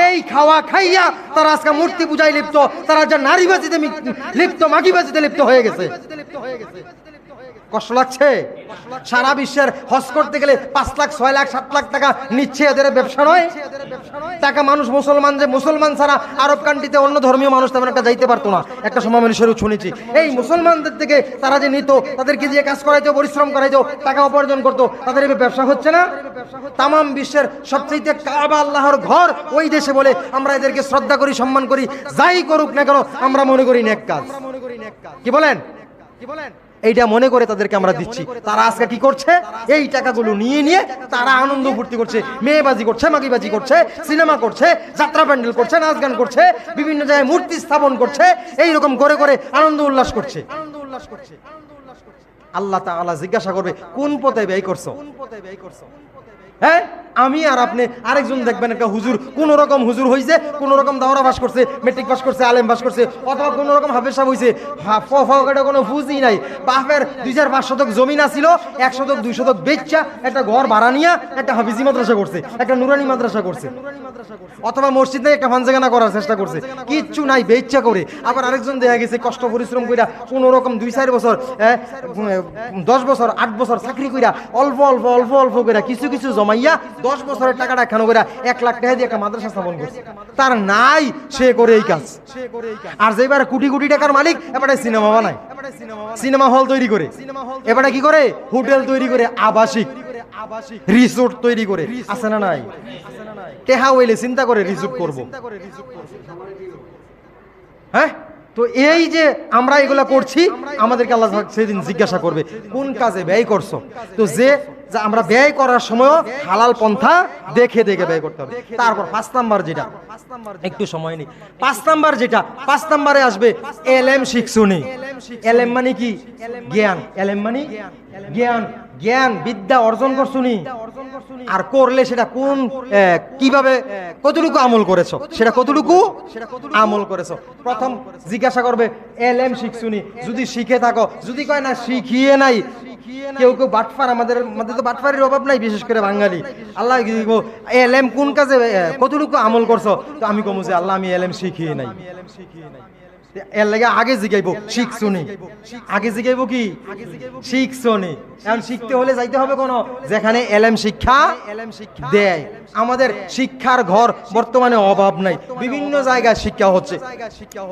এই খাওয়া খাইয়া তারা আজকে মূর্তি পূজায় লিপ্ত, তারা যা নারীবাজিতে লিপ্ত, মাগিবাজিতে লিপ্ত হয়ে গেছে। কষ্ট লাগছে? সারা বিশ্বের হজ করতে গেলে 5 লাখ 6 লাখ 7 লাখ টাকা নিচ্ছে, এদের ব্যবসা নয়? টাকা মানুষ মুসলমান ছাড়া আরব কান্ট্রিতে অন্য ধর্মীয় মানুষ তেমন একটা যাইতে পারতো না। একটা সময় মানুষের শুনেছি এই মুসলমানদের থেকে তারা যে নিত, তাদেরকে দিয়ে কাজ করাইতো, পরিশ্রম করাইতো, টাকা উপার্জন করতো, তাদের এই ব্যবসা হচ্ছে না? তামাম বিশ্বের সবচেয়ে কাবা আল্লাহর ঘর ওই দেশে বলে আমরা এদেরকে শ্রদ্ধা করি, সম্মান করি, যাই করুক না কেন আমরা মনে করি নেক কাজ। কি বলেন? এইটা মনে করে তাদেরকে আমরা দিচ্ছি। তারা আজকে কি করছে? এই টাকাগুলো নিয়ে তারা আনন্দ ফুর্তি করছে, মেয়েবাজি করছে, মাগিবাজি করছে, সিনেমা করছে, যাত্রা প্যান্ডেল করছে, নাচ গান করছে, বিভিন্ন জায়গায় মূর্তি স্থাপন করছে, এইরকম করে আনন্দ উল্লাস করছে। আল্লাহ তাআলা জিজ্ঞাসা করবে কোন পথে ব্যয় করছো? হ্যাঁ, আমি আর আপনি, আরেকজন দেখবেন একটা হুজুর, কোন রকম হুজুর হইছে, কোন রকম দাওরা পাস করছে, মেট্রিক পাস করছে, আলেম পাস করছে, অথবা কোন রকম হাফেজ সাহেব হইছে, কোনো ফুজি নাই, বাপের 2-5 শতক জমি ছিল, 1 শতক 2 শতক বেচা একটা ঘর ভাড়া নিয়ে একটা হাফিজি মাদ্রাসা করছে, একটা নুরানি মাদ্রাসা করছে, অথবা মসজিদ নাই একটা ফানজাগানা করার চেষ্টা করছে, কিচ্ছু নাই, বেচা করে। আবার আরেকজন দেখা গেছে কষ্ট পরিশ্রম কইরা কোন রকম 2-4 বছর, 10 বছর 8 বছর চাকরি কইরা অল্প অল্প কইরা কিছু জমাইয়া 10 বছরের টাকাটা কেন করে 1 লাখ টাকা দিয়ে একটা মাদ্রাসা স্থাপন করছে। তার নাই, সে করে এই কাজ। আর যেবার কোটি টাকার মালিক, এবারে সিনেমা বানায়, সিনেমা হল তৈরি করে, এবারে কি করে? হোটেল তৈরি করে, আবাসিক রিসোর্ট তৈরি করে। আছে না নাই? টেহা হইলে চিন্তা করে রিসোর্ট করব। হ্যাঁ, তো এই যে আমরা এগুলা করছি, আমাদেরকে আল্লাহ সেদিন জিজ্ঞাসা করবে কোন কাজে ব্যয় করছো। তো যে আমরা ব্যয় করার সময় হালাল পন্থা দেখে ব্যয় করতে হবে। তারপর 5 নাম্বার যেটা, একটু সময় নেই, 5 নাম্বার যেটা, 5 নাম্বারে আসবে এলএম শিখছুনি। এলএম মানে কি? জ্ঞান। এলএম মানে জ্ঞান বিদ্যা অর্জন করছুনি। আর করলে সেটা কোন, কিভাবে, কতটুকু আমল করেছো, সেটা কতটুকু আমল করেছো। প্রথম জিজ্ঞাসা করবে এলএম শিখছুনি। যদি শিখে থাকো, যদি কয় না শিখিয়ে নাই, কেউ বাটফার, আমাদের তো বাটফারির অভাব নাই, বিশেষ করে বাঙালি। আল্লাহ এলএম কোন কাজে কতটুকু আমল করছো? তো আমি কমু যে আল্লাহ আমি এলএম শিখিয়ে নাই। এর লাগে আগে জিগাইব শিখছো নি, আগে জিগাইব কি শিখছো নি। এখন শিখতে হলে যাইতে হবে কোন যেখানে এলএম শিক্ষা দেয়। আমাদের শিক্ষার ঘর বর্তমানে অভাব নাই, বিভিন্ন জায়গায় শিক্ষা হচ্ছে।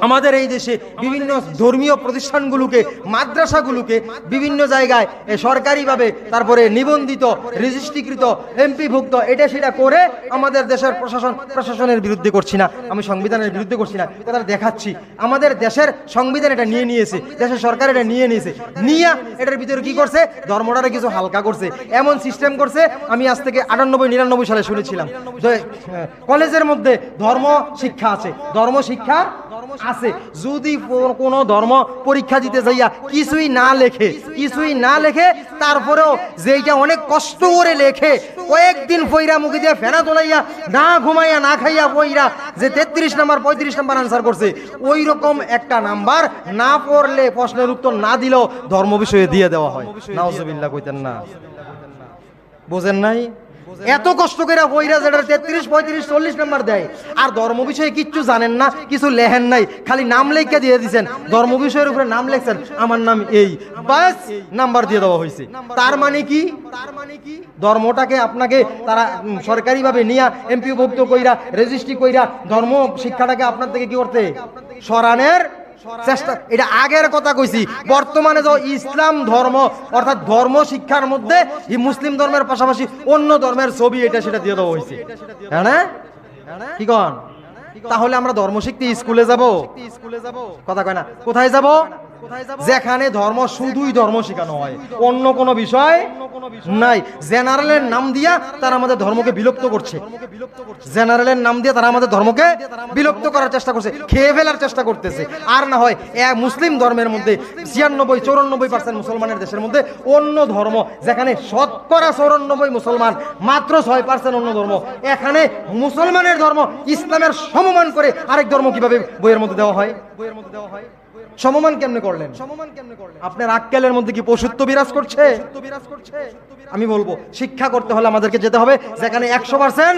আমাদের এই দেশে বিভিন্ন ধর্মীয় প্রতিষ্ঠানগুলোকে, মাদ্রাসাগুলোকে বিভিন্ন জায়গায় সরকারিভাবে তারপরে নিবন্ধিত, রেজিস্ট্রিকৃত, এমপিভুক্ত এটা সেটা করে আমাদের দেশের প্রশাসনের বিরুদ্ধে করছি না, আমি সংবিধানের বিরুদ্ধে করছি না, কথা দেখাচ্ছি। আমাদের দেশের সংবিধান এটা নিয়ে নিয়েছে, দেশের সরকার এটা নিয়ে নিয়েছে, নিয়ে এটার ভিতরে কি করছে, ধর্মটারে কিছু হালকা করছে, এমন সিস্টেম করছে। আমি আজ থেকে 98-99 সালে শুনেছিলাম কলেজের মধ্যে ধর্ম শিক্ষা আছে, ধর্ম শিক্ষা আছে। যদি কোনো ধর্ম পরীক্ষা দিতে যাইয়া কিছুই না লেখে তারপরেও যেটা অনেক কষ্ট করে লেখে, কয়েকদিন পইরা মুখে দিয়ে ফেনা তোলাইয়া, না ঘুমাইয়া না খাইয়া পইরা যে 33 নাম্বার 35 নাম্বার আনসার করছে, ওই রকম একটা নাম্বার না পড়লে, প্রশ্নের উত্তর না দিলেও ধর্ম বিষয়ে দিয়ে দেওয়া হয়। নাউজুবিল্লাহ কইতেন না, বোঝেন নাই? এত কষ্ট করে বইরা যেটা 33, 35, 40 নাম্বার দেয়, আর ধর্ম বিষয়ে কিচ্ছু জানেন না, কিছু লেহেন নাই, খালি নাম লেখা দিয়ে দিয়েছেন, ধর্ম বিষয়ের উপরে নাম লেখছেন, আমার নাম এই, বাস নাম্বার দিয়ে দেওয়া হয়েছে। তার মানে কি ধর্মটাকে আপনাকে তারা সরকারিভাবে নিয়ে এমপিভুক্ত কইরা, রেজিস্ট্রি কইরা ধর্ম শিক্ষাটাকে আপনার থেকে কি করতে সরানের চেষ্টা। এটা আগের কথা কইছি। বর্তমানে যে ইসলাম ধর্ম অর্থাৎ ধর্ম শিক্ষার মধ্যে মুসলিম ধর্মের পাশাপাশি অন্য ধর্মের ছবি এটা সেটা দিয়ে দেওয়া হয়েছে, হ্যাঁ না? কি কন? তাহলে আমরা ধর্ম শিখতে স্কুলে যাব? কথা কয় না। কোথায় যাব? যেখানে ধর্ম শুধুই ধর্ম শেখানো হয়, অন্য কোনো বিষয় নাই। জেনারেলের নাম দিয়া তারা আমাদের ধর্মকে বিলুপ্ত করছে, জেনারেলের নাম দিয়ে তারা আমাদের ধর্মকে বিলুপ্ত করার চেষ্টা করছে, খেয়ে ফেলার চেষ্টা করতেছে। আর না হয় মুসলিম ধর্মের মধ্যে 96-94% মুসলমানের দেশের মধ্যে অন্য ধর্ম, যেখানে শতকরা 94 মুসলমান, মাত্র 6% অন্য ধর্ম। এখানে মুসলমানের ধর্ম ইসলামের সমমান করে আরেক ধর্ম কিভাবে বইয়ের মধ্যে দেওয়া হয়? সমমান কেমনে করলেন? আপনার আক্কেলের মধ্যে কি পশুত্ব বিরাজ করছে? আমি বলবো শিক্ষা করতে হলে আমাদেরকে যেতে হবে যেখানে 100%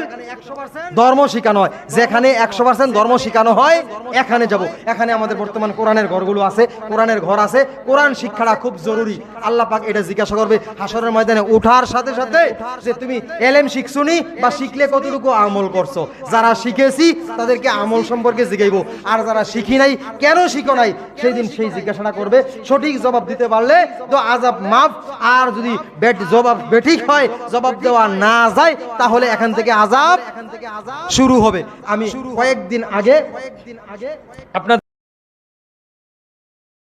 ধর্ম শেখানো হয়, যেখানে 100% ধর্ম শেখানো হয় এখানে যাব। এখানে আমাদের বর্তমান কোরআনের ঘরগুলো আছে, কোরআনের ঘর আছে, কোরআন শিক্ষাটা খুব জরুরি। আল্লাহ পাক এটা জিজ্ঞাসা করবে হাসরের ময়দানে ওঠার সাথে সাথে যে তুমি এলেম শিখছুনি বা শিখলে কতটুকু আমল করছো। যারা শিখেছি তাদেরকে আমল সম্পর্কে জিজ্ঞাইবো, আর যারা শিখি নাই, কেন শিখো নাই, সেই দিন সেই জিজ্ঞাসাটা করবে। সঠিক জবাব দিতে পারলে তো আযাব মাফ, আর যদি জবাব বেঠিক হয়, জবাব দেওয়া না যায়, তাহলে এখান থেকে আযাব শুরু হবে। আমি কয়েকদিন আগে আপনাদের